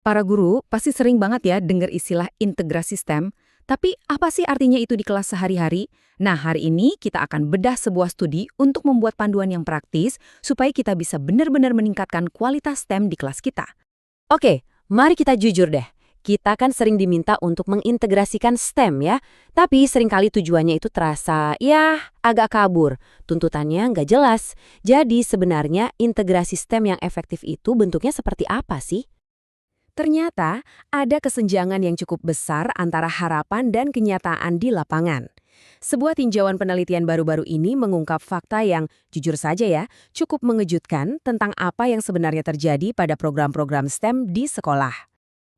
Para guru pasti sering banget ya dengar istilah integrasi STEM, tapi apa sih artinya itu di kelas sehari-hari? Nah, hari ini kita akan bedah sebuah studi untuk membuat panduan yang praktis supaya kita bisa benar-benar meningkatkan kualitas STEM di kelas kita. Oke, mari kita jujur deh. Kita kan sering diminta untuk mengintegrasikan STEM ya, tapi seringkali tujuannya itu terasa, ya, agak kabur. Tuntutannya nggak jelas. Jadi sebenarnya integrasi STEM yang efektif itu bentuknya seperti apa sih? Ternyata ada kesenjangan yang cukup besar antara harapan dan kenyataan di lapangan. Sebuah tinjauan penelitian baru-baru ini mengungkap fakta yang, jujur saja ya, cukup mengejutkan tentang apa yang sebenarnya terjadi pada program-program STEM di sekolah.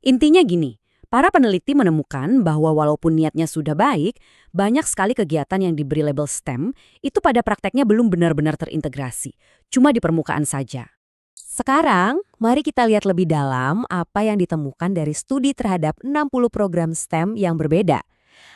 Intinya gini, para peneliti menemukan bahwa walaupun niatnya sudah baik, banyak sekali kegiatan yang diberi label STEM itu pada prakteknya belum benar-benar terintegrasi, cuma di permukaan saja. Sekarang, mari kita lihat lebih dalam apa yang ditemukan dari studi terhadap 60 program STEM yang berbeda.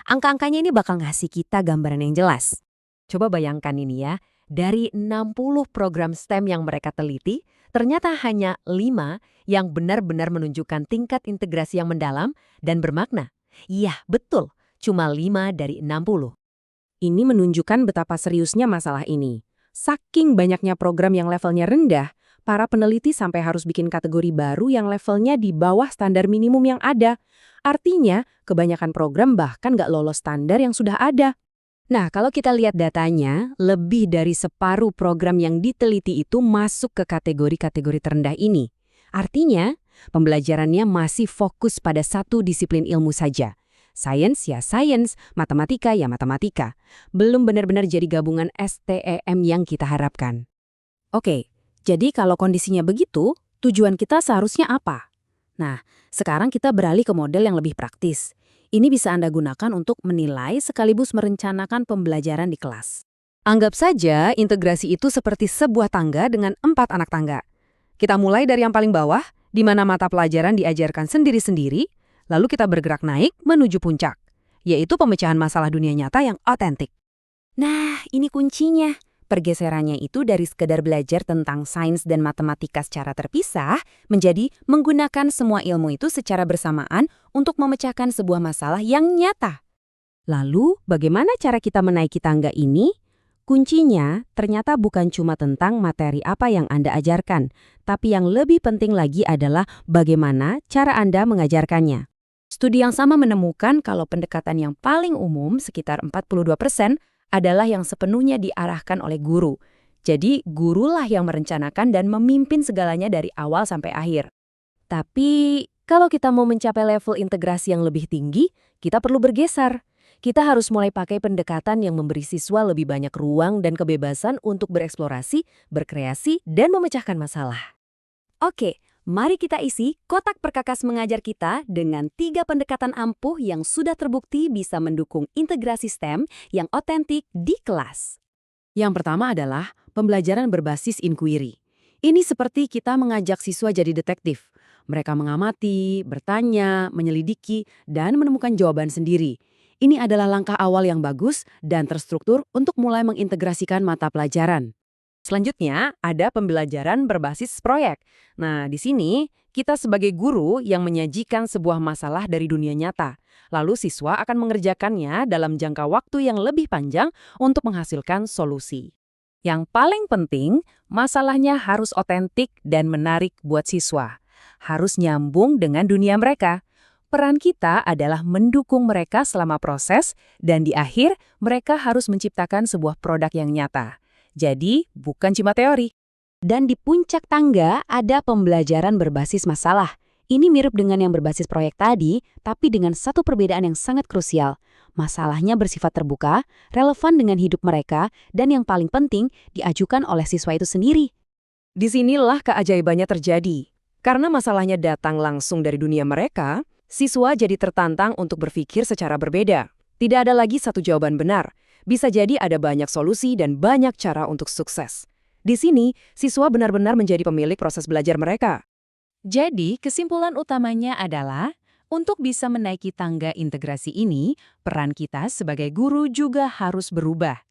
Angka-angkanya ini bakal ngasih kita gambaran yang jelas. Coba bayangkan ini ya, dari 60 program STEM yang mereka teliti, ternyata hanya 5 yang benar-benar menunjukkan tingkat integrasi yang mendalam dan bermakna. Iya, betul, cuma 5 dari 60. Ini menunjukkan betapa seriusnya masalah ini. Saking banyaknya program yang levelnya rendah, para peneliti sampai harus bikin kategori baru yang levelnya di bawah standar minimum yang ada. Artinya, kebanyakan program bahkan nggak lolos standar yang sudah ada. Nah, kalau kita lihat datanya, lebih dari separuh program yang diteliti itu masuk ke kategori-kategori terendah ini. Artinya, pembelajarannya masih fokus pada satu disiplin ilmu saja. Sains ya sains, matematika ya matematika. Belum benar-benar jadi gabungan STEM yang kita harapkan. Oke, jadi kalau kondisinya begitu, tujuan kita seharusnya apa? Nah, sekarang kita beralih ke model yang lebih praktis. Ini bisa Anda gunakan untuk menilai sekaligus merencanakan pembelajaran di kelas. Anggap saja integrasi itu seperti sebuah tangga dengan 4 anak tangga. Kita mulai dari yang paling bawah, di mana mata pelajaran diajarkan sendiri-sendiri, lalu kita bergerak naik menuju puncak, yaitu pemecahan masalah dunia nyata yang otentik. Nah, ini kuncinya. Pergeserannya itu dari sekedar belajar tentang sains dan matematika secara terpisah menjadi menggunakan semua ilmu itu secara bersamaan untuk memecahkan sebuah masalah yang nyata. Lalu, bagaimana cara kita menaiki tangga ini? Kuncinya ternyata bukan cuma tentang materi apa yang Anda ajarkan, tapi yang lebih penting lagi adalah bagaimana cara Anda mengajarkannya. Studi yang sama menemukan kalau pendekatan yang paling umum, sekitar 42%, adalah yang sepenuhnya diarahkan oleh guru. Jadi, gurulah yang merencanakan dan memimpin segalanya dari awal sampai akhir. Tapi, kalau kita mau mencapai level integrasi yang lebih tinggi, kita perlu bergeser. Kita harus mulai pakai pendekatan yang memberi siswa lebih banyak ruang dan kebebasan untuk bereksplorasi, berkreasi, dan memecahkan masalah. Oke, mari kita isi kotak perkakas mengajar kita dengan 3 pendekatan ampuh yang sudah terbukti bisa mendukung integrasi STEM yang otentik di kelas. Yang pertama adalah pembelajaran berbasis inquiry. Ini seperti kita mengajak siswa jadi detektif. Mereka mengamati, bertanya, menyelidiki, dan menemukan jawaban sendiri. Ini adalah langkah awal yang bagus dan terstruktur untuk mulai mengintegrasikan mata pelajaran. Selanjutnya, ada pembelajaran berbasis proyek. Nah, di sini kita sebagai guru yang menyajikan sebuah masalah dari dunia nyata. Lalu siswa akan mengerjakannya dalam jangka waktu yang lebih panjang untuk menghasilkan solusi. Yang paling penting, masalahnya harus otentik dan menarik buat siswa. Harus nyambung dengan dunia mereka. Peran kita adalah mendukung mereka selama proses, dan di akhir mereka harus menciptakan sebuah produk yang nyata. Jadi, bukan cuma teori. Dan di puncak tangga ada pembelajaran berbasis masalah. Ini mirip dengan yang berbasis proyek tadi, tapi dengan satu perbedaan yang sangat krusial. Masalahnya bersifat terbuka, relevan dengan hidup mereka, dan yang paling penting, diajukan oleh siswa itu sendiri. Disinilah keajaibannya terjadi. Karena masalahnya datang langsung dari dunia mereka, siswa jadi tertantang untuk berpikir secara berbeda. Tidak ada lagi satu jawaban benar. Bisa jadi ada banyak solusi dan banyak cara untuk sukses. Di sini, siswa benar-benar menjadi pemilik proses belajar mereka. Jadi, kesimpulan utamanya adalah, untuk bisa menaiki tangga integrasi ini, peran kita sebagai guru juga harus berubah.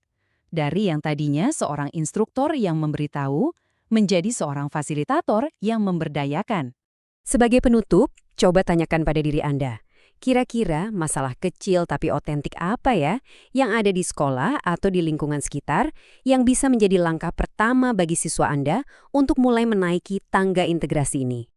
Dari yang tadinya seorang instruktur yang memberitahu, menjadi seorang fasilitator yang memberdayakan. Sebagai penutup, coba tanyakan pada diri Anda. Kira-kira masalah kecil tapi otentik apa ya yang ada di sekolah atau di lingkungan sekitar yang bisa menjadi langkah pertama bagi siswa Anda untuk mulai menaiki tangga integrasi ini?